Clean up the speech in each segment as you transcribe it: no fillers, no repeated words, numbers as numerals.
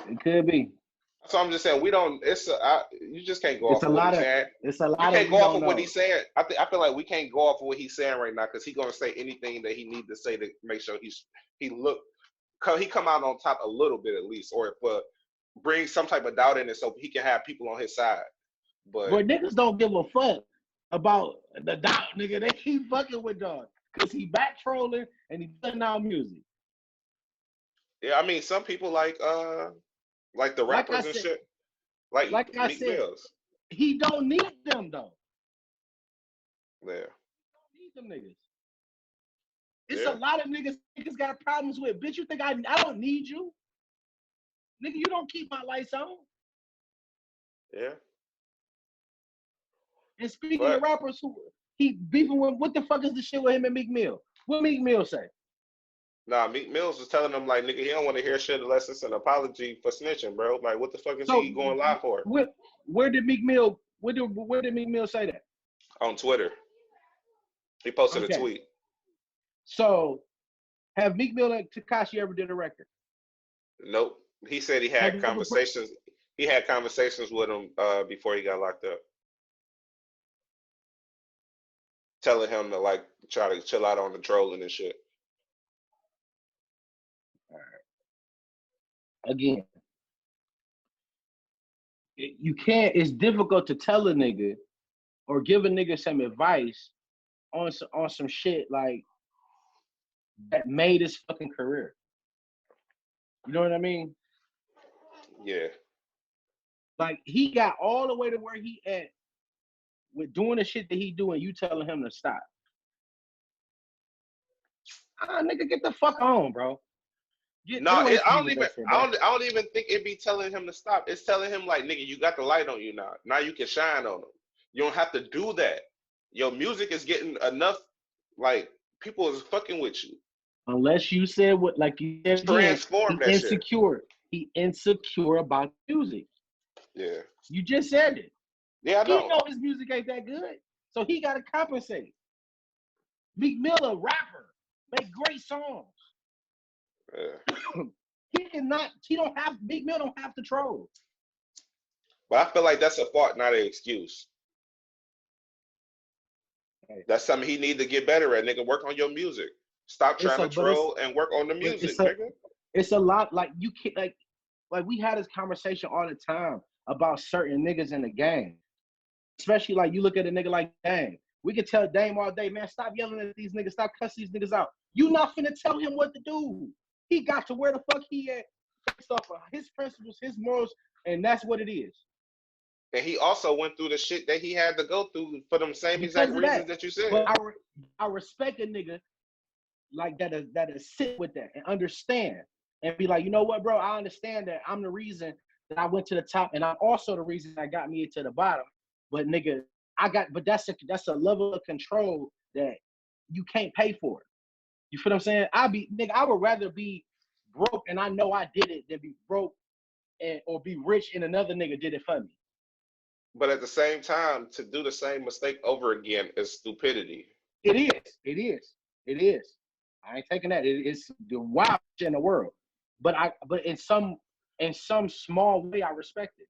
It could be. So I'm just saying we don't. You just can't go It's off a of what lot he's of. saying. It's a You lot of can't we go off don't of what know. he's saying. I feel like we can't go off of what he's saying right now because he's gonna say anything that he needs to say to make sure he look he come out on top a little bit at least, or bring some type of doubt in it so he can have people on his side. But But niggas don't give a fuck about the doubt, nigga. They keep fucking with dog because he back trolling and he putting out music. yeah, I mean some people like the Like I rappers and said, shit, like like I Meek said, Mills. he don't need them though. Yeah, He don't need them niggas. It's a yeah, lot of niggas got problems with. Bitch, you think I don't need you? Nigga, you don't keep my lights on. yeah. And speaking of But rappers who he beefing with, what the fuck is the shit with him and Meek Mill? What Meek Mill say? nah, Meek Mills was telling him like, nigga, he don't want to hear shit unless it's an apology for snitching, bro. Like, what the fuck is So he going live for? where did Meek Mill say that? On Twitter, he posted a Okay. tweet. So have Meek Mill and Tekashi ever did a record? Nope. He said he Have had you ever conversations. He had conversations with him before he got locked up, telling him to like try to chill out on the trolling and shit. Again, you can't. It's difficult to tell a nigga or give a nigga some advice on some shit like that made his fucking career. You know what I mean? Yeah. Like he got all the way to where he at with doing the shit that he doing. You telling him to stop? Nigga, get the fuck on, bro. Get No, away from I me don't with even. that shit, bro. I don't even think it be telling him to stop. It's telling him like, nigga, you got the light on you now. Now you can shine on them. You don't have to do that. Your music is getting enough. Like people is fucking with you. Unless you said what, like you said again, Transform he that shit. insecure. He insecure about music. Yeah. You just said it. Yeah, I He know. know his music ain't that good, so he got to compensate. Meek Mill, a rapper, make great songs. Yeah. He cannot. He don't have. Meek Mill don't have to troll. But I feel like that's a fault, not an excuse. Hey. That's something he need to get better at, nigga. Work on your music. Stop trying to troll and work on the music, nigga. It's a lot. Like you can't. Like we had this conversation all the time about certain niggas in the game. Especially like you look at a nigga like Dame. We can tell Dame all day, man, stop yelling at these niggas, stop cussing these niggas out. You not finna tell him what to do. He got to where the fuck he at based off of his principles, his morals, and that's what it is. And he also went through the shit that he had to go through for them same exact reasons that you said. But I respect a nigga like that is sit with that and understand and be like, you know what, bro, I understand that I'm the reason that I went to the top and I'm also the reason that got me to the bottom. But nigga, but that's a level of control that you can't pay for. You feel what I'm saying? I would rather be broke and I know I did it than be broke or be rich and another nigga did it for me. But at the same time, to do the same mistake over again is stupidity. It is. I ain't taking that. It's the wild shit in the world. But in some small way I respect it.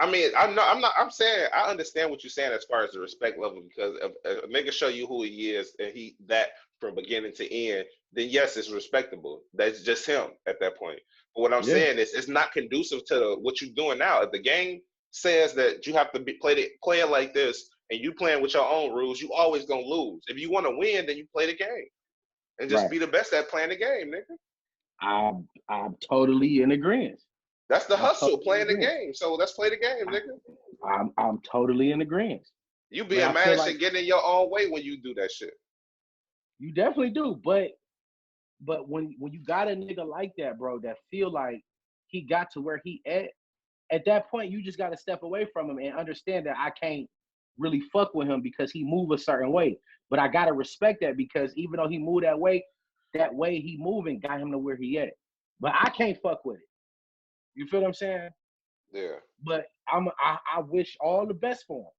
I mean, I'm saying I understand what you're saying as far as the respect level, because if a nigga show you who he is and he that from beginning to end, then yes, it's respectable. That's just him at that point. But what I'm saying is it's not conducive to what you're doing now. If the game says that you have to play it like this and you playing with your own rules, you always gonna lose. If you want to win, then you play the game. And just be the best at playing the game, nigga. I'm totally in agreement. That's the hustle, playing the game. So let's play the game, nigga. I'm totally in agreement. You being mad at shit, getting in your own way when you do that shit. You definitely do, but when you got a nigga like that, bro, that feel like he got to where he at that point, you just got to step away from him and understand that I can't really fuck with him because he move a certain way. But I gotta respect that because even though he moved that way he moving got him to where he at. But I can't fuck with it. You feel what I'm saying? Yeah. But I wish all the best for him,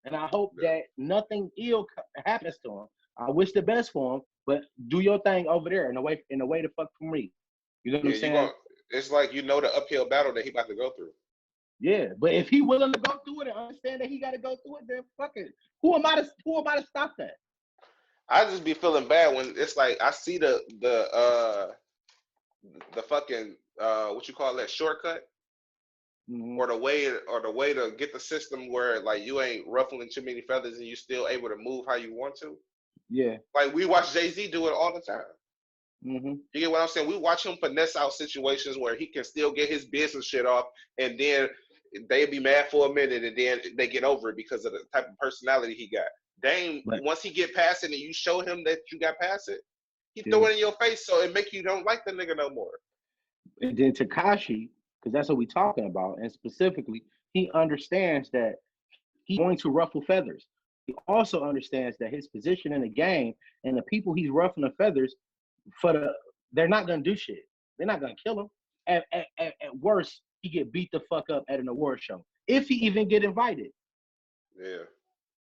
and I hope that nothing ill happens to him. I wish the best for him, but do your thing over there in a way to fuck for me. You know what I'm saying? it's like you know the uphill battle that he about to go through. Yeah, but if he willing to go through it and understand that he got to go through it, then fuck it. Who am I to stop that? I just be feeling bad when it's like I see the fucking what you call that shortcut or the way to get the system where like you ain't ruffling too many feathers and you still able to move how you want to. Yeah. Like we watch Jay-Z do it all the time. Mm-hmm. You get what I'm saying? We watch him finesse out situations where he can still get his business shit off, and then they be mad for a minute, and then they get over it because of the type of personality he got. Dame, once he get past it and you show him that you got past it, he throw it in your face, so it make you don't like the nigga no more. And then Tekashi, because that's what we talking about, and specifically, he understands that he's going to ruffle feathers. He also understands that his position in the game and the people he's ruffling the feathers they're not gonna do shit. They're not gonna kill him. At worst, he get beat the fuck up at an award show if he even get invited. Yeah.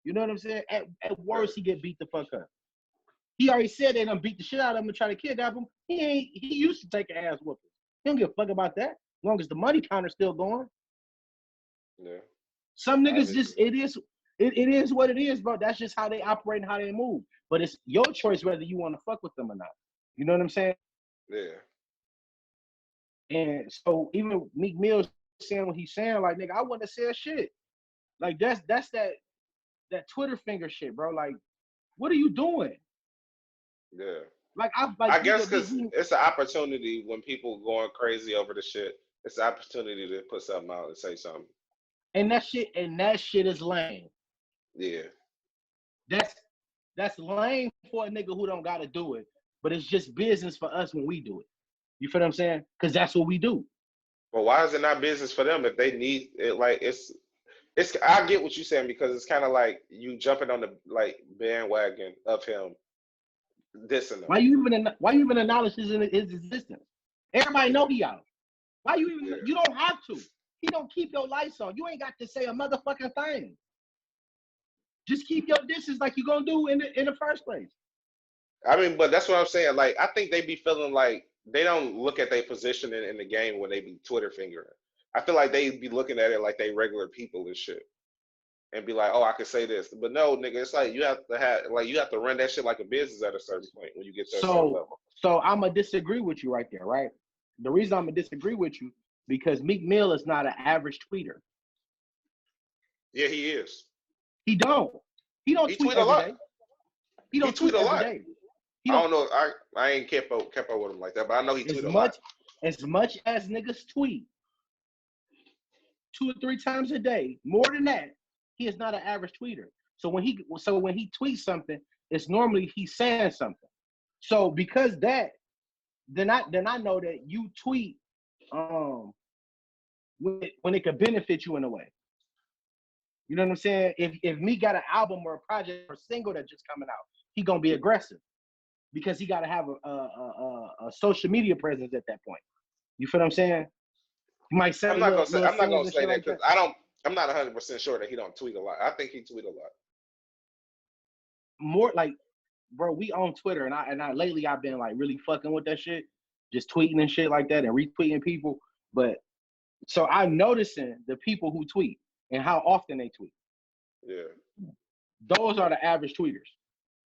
You know what I'm saying? At worst, he get beat the fuck up. He already said they done beat the shit out of him and try to kidnap him. He used to take an ass whooping. He don't give a fuck about that. As long as the money counter's still going. Yeah. Some niggas it is what it is, bro. That's just how they operate and how they move. But it's your choice whether you want to fuck with them or not. You know what I'm saying? Yeah. And so even Meek Mill saying what he's saying, like, nigga, I wouldn't have said shit. Like that's that Twitter finger shit, bro. Like, what are you doing? Yeah. Like I guess because it's an opportunity when people going crazy over the shit. It's an opportunity to put something out and say something. And that shit is lame. Yeah. That's lame for a nigga who don't gotta do it, but it's just business for us when we do it. You feel what I'm saying? Because that's what we do. Well, why is it not business for them if they need it? Like it's. I get what you're saying because it's kind of like you jumping on the like bandwagon of him dissing him. Why you even acknowledge his existence? Everybody know he out. Why you even? You don't have to. He don't keep your lights on. You ain't got to say a motherfucking thing. Just keep your distance like you gonna do in the first place. I mean, but that's what I'm saying. Like, I think they be feeling like they don't look at their position in the game when they be Twitter fingering. I feel like they be looking at it like they regular people and shit, and be like, "Oh, I could say this," but no, nigga, it's like you have to run that shit like a business at a certain point when you get to a certain level. So I'm gonna disagree with you right there, right? The reason I'm gonna disagree with you because Meek Mill is not an average tweeter. Yeah, he is. He don't tweet a lot. Day. He don't tweet a lot. Day. I don't know. I ain't kept up with him like that, but I know he tweet a lot. As much as niggas tweet 2 or 3 times a day, more than that, he is not an average tweeter. So when he tweets something, it's normally he's saying something. So because that, then I know that you tweet when it could benefit you in a way. You know what I'm saying? If me got an album or a project or a single that just coming out, he gonna be aggressive because he gotta have a social media presence at that point. You feel what I'm saying? You might say I'm not gonna say that because I'm not 100% sure that he don't tweet a lot. I think he tweet a lot. More like, bro, we on Twitter and I lately I've been like really fucking with that shit, just tweeting and shit like that and retweeting people. But so I'm noticing the people who tweet and how often they tweet. Yeah. Those are the average tweeters.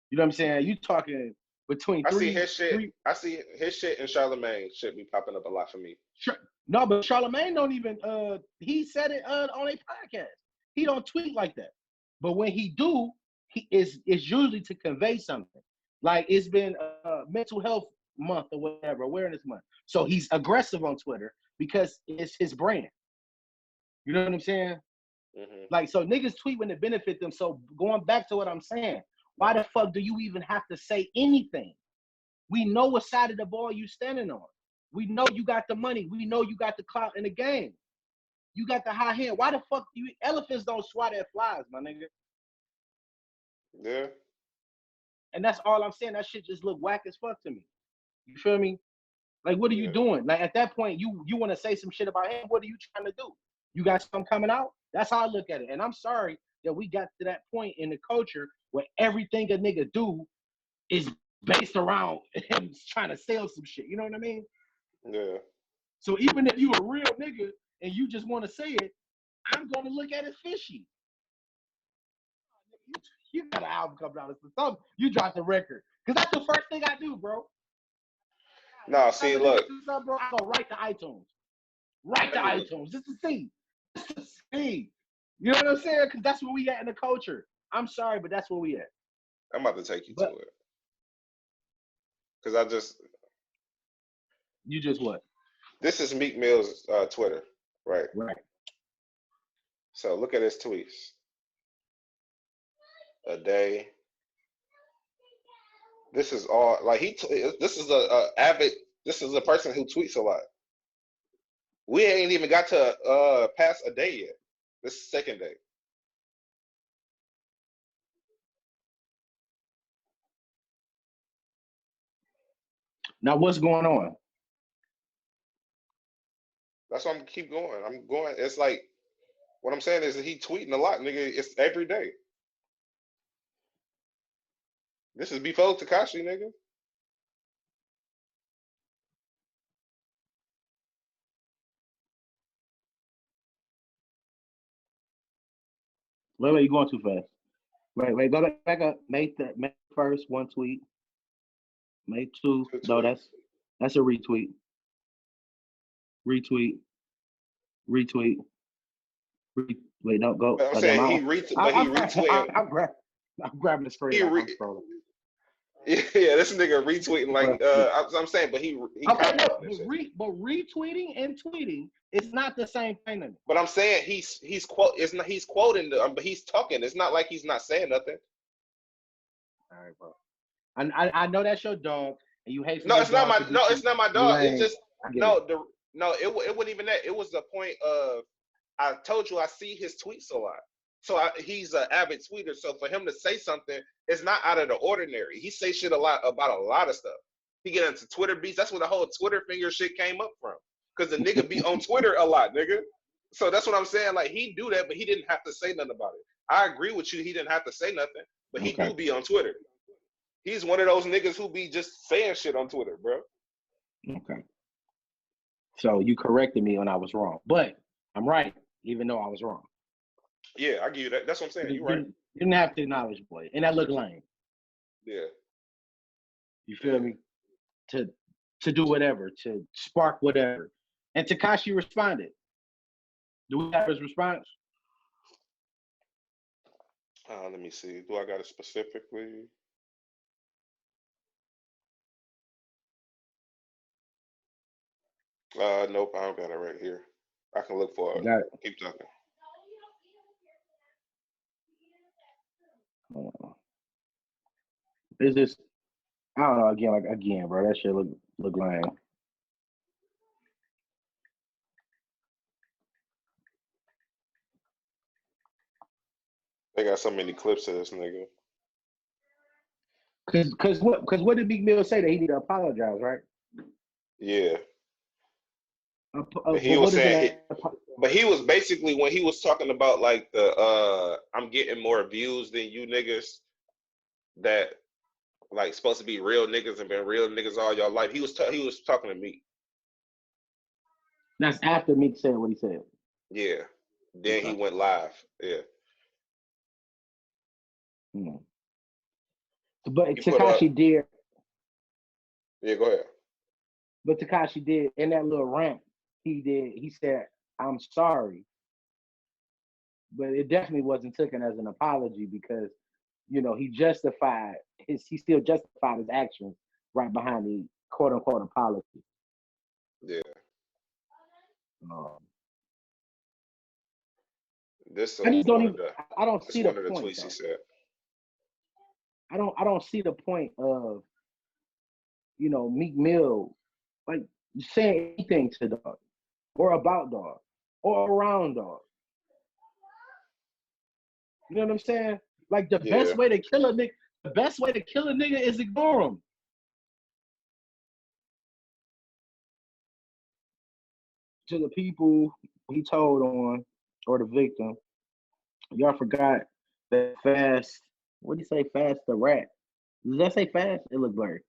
You know what I'm saying? You talking between I see his shit and Charlemagne should be popping up a lot for me. Sure. No, but Charlemagne don't even he said it on a podcast. He don't tweet like that. But when he do, it's usually to convey something. Like it's been mental health month or whatever, awareness month. So he's aggressive on Twitter because it's his brand. You know what I'm saying? Mm-hmm. Like, so niggas tweet when it benefit them. So going back to what I'm saying, why the fuck do you even have to say anything? We know what side of the ball you standing on. We know you got the money. We know you got the clout in the game. You got the high hand. Why the fuck elephants don't swat at flies, my nigga? Yeah. And that's all I'm saying. That shit just look whack as fuck to me. You feel me? Like, what are you doing? Like, at that point, you want to say some shit about him. What are you trying to do? You got something coming out? That's how I look at it. And I'm sorry that we got to that point in the culture where everything a nigga do is based around him trying to sell some shit. You know what I mean? Yeah. So even if you a real nigga and you just want to say it, I'm gonna look at it fishy. You got an album coming out. Something you dropped the record. Cause that's the first thing I do, bro. No, see, look. Bro, I go right to iTunes. Right to iTunes. Just to see. Just to see. You know what I'm saying? Cause that's where we at in the culture. I'm sorry, but that's where we at. I'm about to take you to it. Cause I just. You just what? This is Meek Mill's Twitter, right? Right. So look at his tweets. A day. This is all like this is a avid. This is a person who tweets a lot. We ain't even got to pass a day yet. This is second day. Now what's going on? That's why I'm keep going. I'm going. It's like what I'm saying is that he tweeting a lot, nigga. It's every day. This is before Tekashi, nigga. Wait, you're going too fast. Wait, go back up. May 1st, one tweet. May 2. No, that's a retweet. Retweet. Wait, no, go. But I'm saying he retweeted. I'm grabbing the screen. Yeah, this nigga retweeting like I'm saying, but he okay, no, but retweeting and tweeting is not the same thing to me. But I'm saying he's quoting but he's talking. It's not like he's not saying nothing. All right, bro. I know that's your dog, and you hate. It's not my dog. It's just it wasn't even that. It was the point of I told you I see his tweets a lot. So he's an avid tweeter. So for him to say something, it's not out of the ordinary. He say shit a lot about a lot of stuff. He get into Twitter beats. That's where the whole Twitter finger shit came up from. Because the nigga be on Twitter a lot, nigga. So that's what I'm saying. Like, he do that, but he didn't have to say nothing about it. I agree with you. He didn't have to say nothing, but he do be on Twitter. He's one of those niggas who be just saying shit on Twitter, bro. Okay. So you corrected me when I was wrong, but I'm right, even though I was wrong. Yeah, I give you that. That's what I'm saying. You're right. You didn't have to acknowledge, boy, and that look lame. Yeah. You feel me? To do whatever, to spark whatever. And Tekashi responded. Do we have his response? Let me see. Do I got it specifically? Nope, I don't got it right here. I can look for it. Got it. Keep talking. Is this? I don't know. Again, bro. That shit look lame. They got so many clips of this nigga. Cause what did Big Mill say that he need to apologize, right? Yeah. He was saying, but he was basically when he was talking about like the I'm getting more views than you niggas that like supposed to be real niggas and been real niggas all your life. He was talking to Meek. That's after Meek said what he said. Yeah. Then he went live. Yeah. But Tekashi did. Yeah, go ahead. But Tekashi did in that little rant. He said, "I'm sorry," but it definitely wasn't taken as an apology because, you know, he still justified his actions right behind the quote unquote apology. Yeah. I don't see the point. Tweets he said. I don't see the point of, you know, Meek Mill like saying anything to dog or about dog or around dog. You know what I'm saying? Like the best way to kill a nigga is ignore him. To the people he told on or the victim, y'all forgot that fast. What did he say? Fast the rat. Did that say fast? It looked blurry.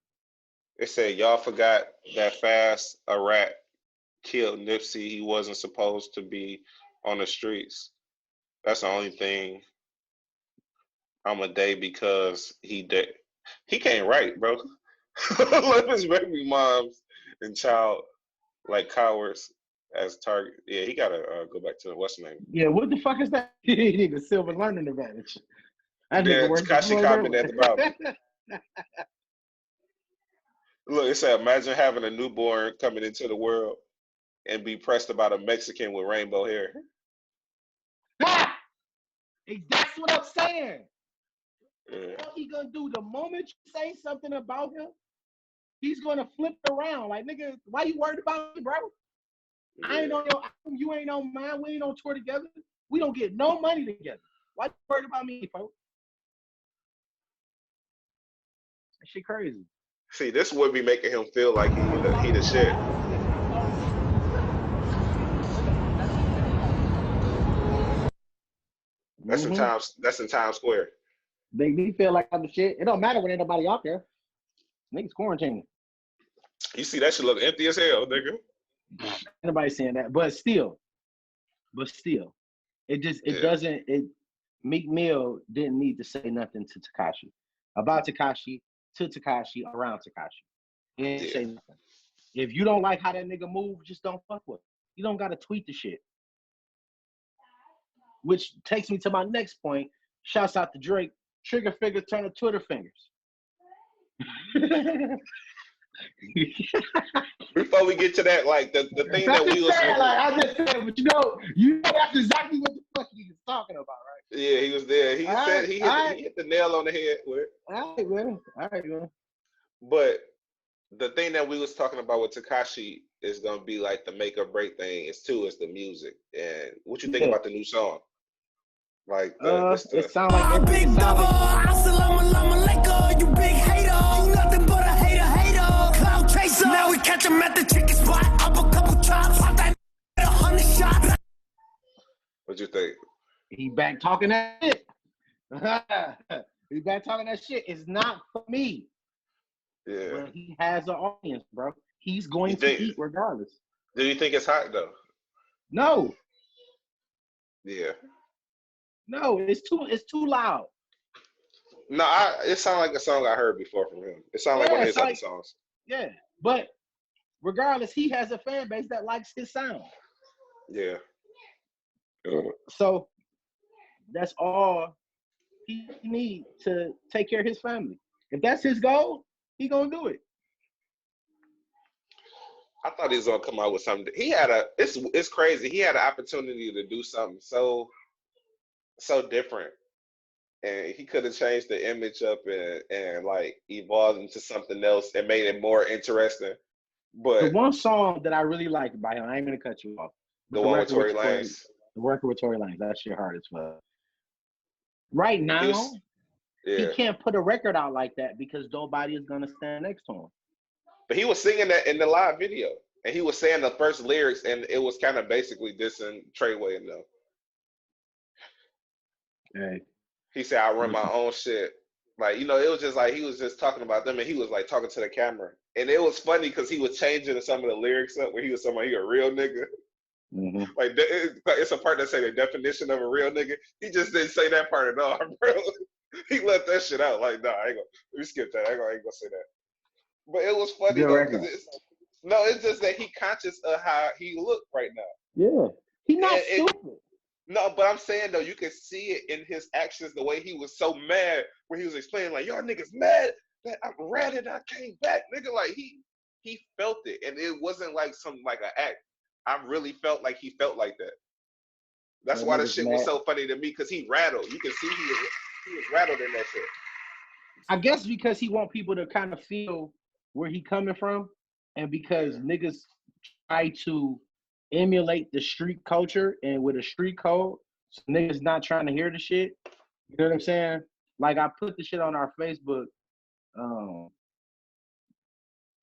It said y'all forgot that fast a rat killed Nipsey, he wasn't supposed to be on the streets. That's the only thing I'm a day because he did. He can't write, bro. Let his baby moms and child like cowards as target. Yeah, he gotta go back to the what's name. Yeah, what the fuck is that? He need a silver learning advantage. That nigga Then worked Takashi comment at the bottom. Look, it said, imagine having a newborn coming into the world and be pressed about a Mexican with rainbow hair. That's what I'm saying. Yeah. What he gonna do the moment you say something about him? He's gonna flip it around. Like, nigga, why you worried about me, bro? Yeah. I ain't on your album, you ain't on mine, we ain't on tour together. We don't get no money together. Why you worried about me, folks? That shit crazy. See, this would be making him feel like he the shit. That's in Times Square. Make me feel like I'm the shit. It don't matter when ain't nobody out there. Niggas quarantining. You see that shit look empty as hell, nigga. Nobody saying that, but still, it doesn't. Meek Mill didn't need to say nothing to Tekashi about Tekashi, to Tekashi, around Tekashi. He didn't say nothing. If you don't like how that nigga move, just don't fuck with him. You don't gotta tweet the shit. Which takes me to my next point. Shouts out to Drake. Trigger finger turn to Twitter fingers. Before we get to that, like the thing that we was saying, like I just said, but you know that's exactly what the fuck he was talking about, right? Yeah, he was there. He said he hit the nail on the head with it. All right, man. But the thing that we was talking about with Tekashi is gonna be like the make or break thing. Is the music. And what you think about the new song? Like it sounds like big bubble. You big hater. You nothing but a hater. Cloud chaser. Now we catch him at the chicken spot. Up a couple chops. Pop that 100 shots. What you think? He back talking that shit. He back talking that shit. It's not for me. Yeah. But he has an audience, bro. He's going to eat regardless. Do you think it's hot though? No. Yeah. No, it's too loud. No, it sounded like a song I heard before from him. It sounded like one of his other songs. Yeah, but regardless, he has a fan base that likes his sound. Yeah. So that's all he needs to take care of his family. If that's his goal, he gonna do it. I thought he was gonna come out with something. He had it's crazy. He had an opportunity to do something so different. And he could have changed the image up and like evolved into something else and made it more interesting. But the one song that I really liked by him, I ain't gonna cut you off. The one with Tory Lanez. The record with Tory Lanez. That shit hard as fuck. Right now, he can't put a record out like that because nobody is gonna stand next to him. But he was singing that in the live video, and he was saying the first lyrics, and it was kind of basically dissing Treyway and them. Hey. He said, "I run my own shit." Like, it was just like he was just talking about them, and he was like talking to the camera, and it was funny because he was changing some of the lyrics up where he was talking about he a real nigga. Mm-hmm. Like it's a part that say the definition of a real nigga. He just didn't say that part at all, bro. He left that shit out. Like, nah, I ain't gonna. We skip that. I ain't gonna say that. But it was funny though because it's just that he conscious of how he looked right now. Yeah, he not stupid. No, but I'm saying though, you can see it in his actions, the way he was so mad when he was explaining, like, y'all niggas mad that I'm ratted, I came back, nigga. Like he felt it, and it wasn't like an act. I really felt like he felt like that. That's why the shit was so funny to me because he rattled. You can see he was rattled in that shit. I guess because he want people to kind of feel where he coming from, and because niggas try to emulate the street culture and with a street code, so niggas not trying to hear the shit. You know what I'm saying? Like I put the shit on our Facebook,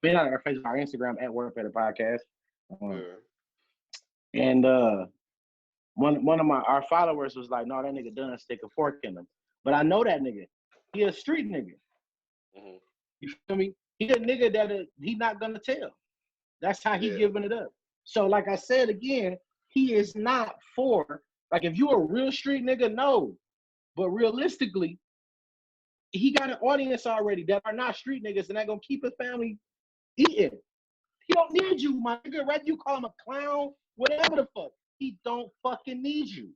been on our Facebook, our Instagram at Wordplaydre podcast, and one of our followers was like, "No, that nigga done stick a fork in him." But I know that nigga. He a street nigga. Mm-hmm. You feel me? He a nigga that he not gonna tell. That's how he giving it up. So, like I said again, he is not for, like, if you a real street nigga, no. But realistically, he got an audience already that are not street niggas and that gonna keep his family eating. He don't need you, my nigga. Whether you call him a clown, whatever the fuck, he don't fucking need you.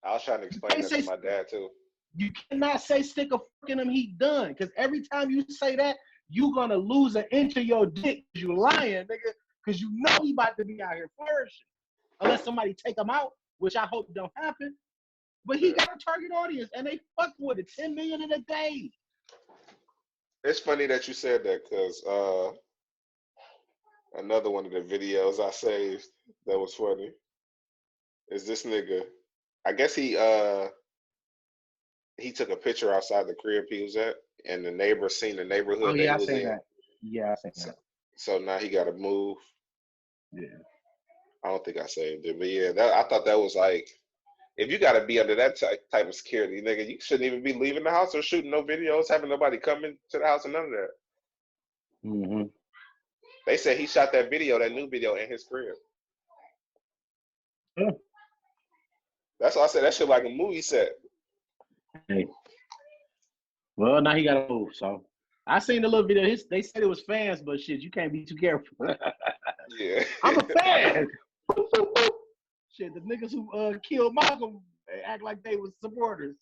I was trying to explain that to my dad too. You cannot say stick a fuck in him, he done. Because every time you say that, you gonna lose an inch of your dick. You lying, nigga. Because you know he about to be out here flourishing. Unless somebody take him out, which I hope don't happen. But he got a target audience, and they fuck with it. 10 million in a day. It's funny that you said that, because another one of the videos I saved that was funny is this nigga. I guess he took a picture outside the crib he was at, and the neighbor seen the neighborhood. Oh, yeah, I seen that. Yeah, I seen that. So now he got to move. Yeah. I don't think I saved it, but yeah, I thought that was like, if you got to be under that type of security, nigga, you shouldn't even be leaving the house or shooting no videos, having nobody come into the house and none of that. Mm-hmm. They said he shot that new video in his crib. Yeah. That's why I said that shit like a movie set. Hey. Well, now he got to move, so. I seen the little video. They said it was fans, but shit, you can't be too careful. Yeah. I'm a fan. Shit, the niggas who killed Malcolm, they act like they was supporters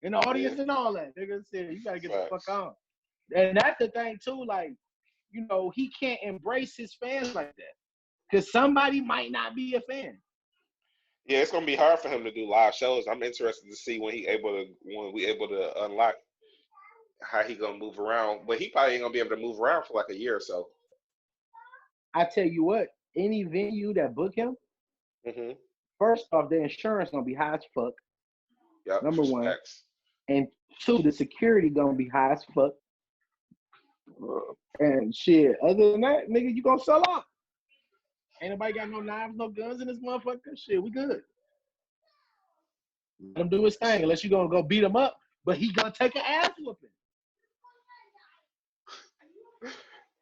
in the audience and all that. Niggas said, you gotta get the fuck on. And that's the thing too, like, you know, he can't embrace his fans like that. Because somebody might not be a fan. Yeah, it's gonna be hard for him to do live shows. I'm interested to see when we able to unlock how he gonna move around. But he probably ain't gonna be able to move around for like a year or so. I tell you what, any venue that book him, first off, the insurance gonna be high as fuck. Yep, number one. Facts. And two, the security gonna be high as fuck. And shit, other than that, nigga, you gonna sell out. Ain't nobody got no knives, no guns in this motherfucker. Shit, we good. Let him do his thing, unless you gonna go beat him up, but he gonna take an ass whooping.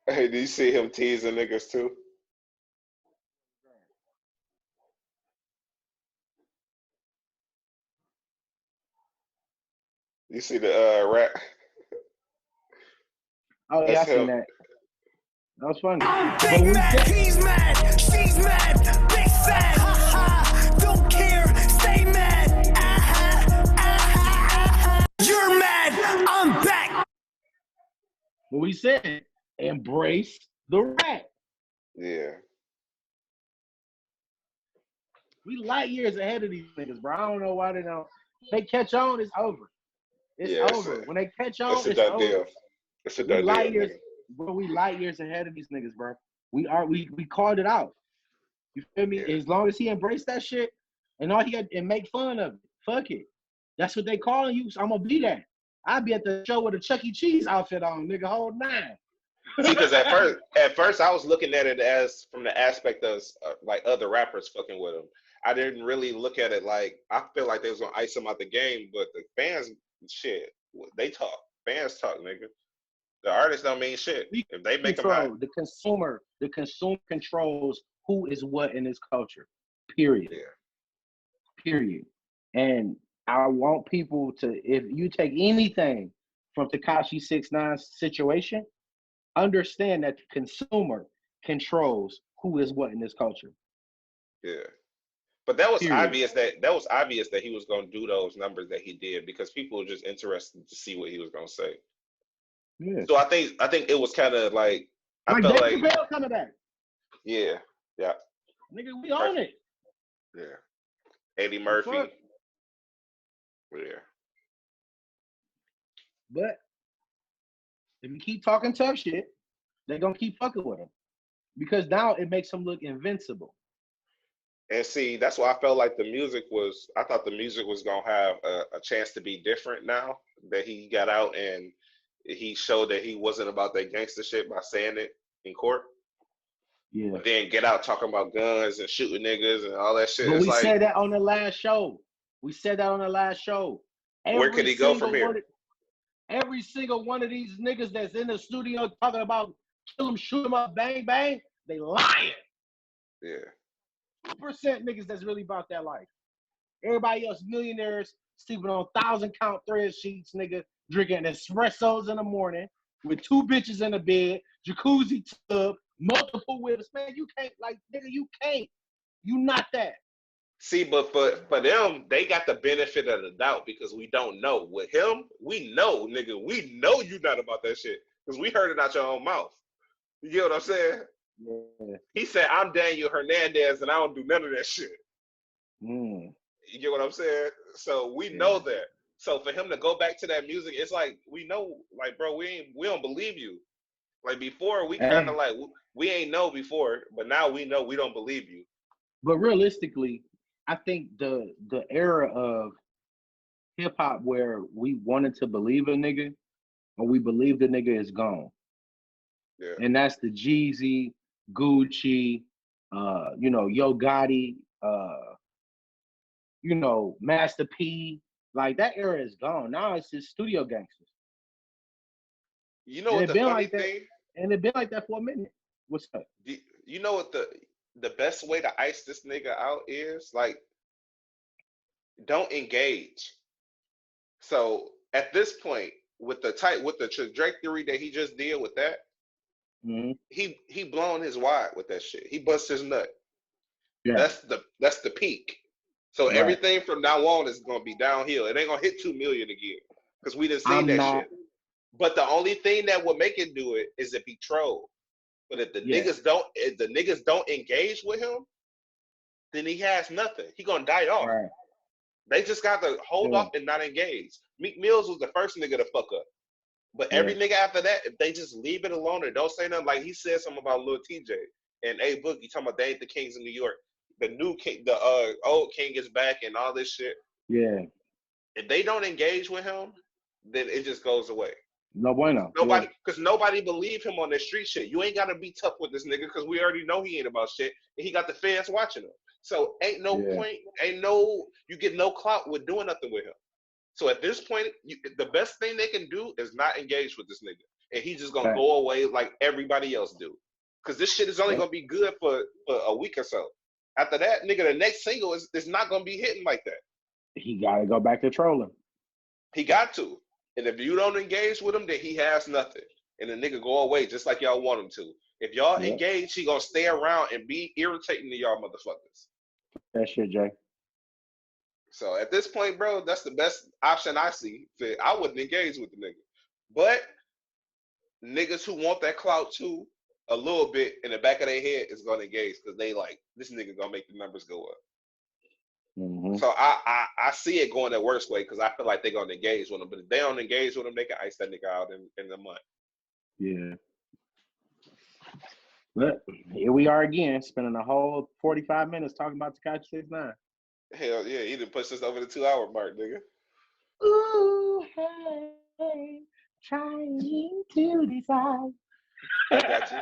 Hey, do you see him teasing niggas too? You see the rap? Oh, yeah, I seen that. That was funny. I'm big mad, he's mad, she's mad, big sad, ha don't care, stay mad, you're mad, I'm back. What we said, embrace the rat. Yeah. We light years ahead of these niggas, bro. I don't know why they don't. They catch on, it's over. It's over. When they catch on, it's over. Deal. It's a done deal. Bro, we light years ahead of these niggas, bro. We called it out. You feel me? Yeah. As long as he embraced that shit and all he had and make fun of it. Fuck it. That's what they calling you. So I'm gonna be that. I'll be at the show with a Chuck E. Cheese outfit on, nigga, whole nine. See, because at first I was looking at it as from the aspect of like other rappers fucking with him. I didn't really look at it like I feel like they was gonna ice him out the game, but the fans, shit, they talk. Fans talk, nigga. The artists don't mean shit. If they make them out. The consumer controls who is what in this culture. Period. Yeah. Period. And I want people to, if you take anything from Tekashi 6ix9ine's situation, understand that the consumer controls who is what in this culture. Yeah. But that was obvious that he was gonna do those numbers that he did because people were just interested to see what he was gonna say. Yeah. So I think it was kind of like I felt Dave Chappelle coming back. Yeah. Yeah. Nigga, we own it. Yeah. Eddie Murphy. Yeah. But if you keep talking tough shit, they're gonna keep fucking with him. Because now it makes him look invincible. And see, that's why I felt like I thought the music was gonna have a chance to be different now that he got out and he showed that he wasn't about that gangster shit by saying it in court. Yeah. But then get out talking about guns and shooting niggas and all that shit. But we said that on the last show. Where could he go from here? Every single one of these niggas that's in the studio talking about kill him, shoot him up, bang, bang, they lying. Yeah. 2% niggas that's really about that life. Everybody else millionaires sleeping on 1,000-count thread sheets, nigga, drinking espressos in the morning with 2 bitches in the bed, jacuzzi tub, multiple whips. Man, you can't, like, nigga, you can't. You not that. See, but for them, they got the benefit of the doubt because we don't know. With him, we know, nigga. We know you not about that shit because we heard it out your own mouth. You get what I'm saying? Yeah. He said, I'm Daniel Hernandez and I don't do none of that shit. Mm. You get what I'm saying? So we know that. So for him to go back to that music, it's like, we know, like, bro, we don't believe you. Like before, we kind of like, we ain't know before, but now we know we don't believe you. But realistically, I think the era of hip hop where we wanted to believe a nigga or we believe the nigga is gone. Yeah. And that's the Jeezy, Gucci, Yo Gotti, Master P. Like that era is gone. Now it's just studio gangsters. You know what the funny thing? And it been like that for a minute. What's up? You know what the best way to ice this nigga out is? Like, don't engage. So at this point, with the trajectory that he just did with that, he blown his wad with that shit. He bust his nut. Yeah. That's the peak. So everything from now on is gonna be downhill. It ain't gonna hit 2 million again because we done seen shit. But the only thing that will make it do it is if he troll. But if the niggas don't engage with him, then he has nothing. He gonna die off. Right. They just got to hold off and not engage. Meek Mills was the first nigga to fuck up. But every nigga after that, if they just leave it alone and don't say nothing, like he said something about Lil TJ and A Boogie talking about they ain't the kings of New York. The new king, the old king is back and all this shit. Yeah. If they don't engage with him, then it just goes away. No bueno. Because nobody believe him on that street shit. You ain't gotta be tough with this nigga because we already know he ain't about shit, and he got the fans watching him. So ain't no point, you get no clout with doing nothing with him. So at this point, the best thing they can do is not engage with this nigga, and he's just gonna go away like everybody else do. Because this shit is only gonna be good for a week or so. After that, nigga, the next single is not gonna be hitting like that. He gotta go back to trolling. He got to. And if you don't engage with him, then he has nothing. And the nigga go away just like y'all want him to. If y'all engage, he gonna stay around and be irritating to y'all motherfuckers. That shit, Jay. So at this point, bro, that's the best option I see. I wouldn't engage with the nigga. But niggas who want that clout too, a little bit in the back of their head is gonna engage because they like, this nigga gonna make the numbers go up. Mm-hmm. So I see it going the worst way because I feel like they're gonna engage with him. But if they don't engage with him, they can ice that nigga out in a month. Yeah. But here we are again, spending a whole 45 minutes talking about Tekashi 6ix9ine. Hell yeah, he done pushed us over the 2-hour mark, nigga. Ooh, hey, trying to decide. I got you.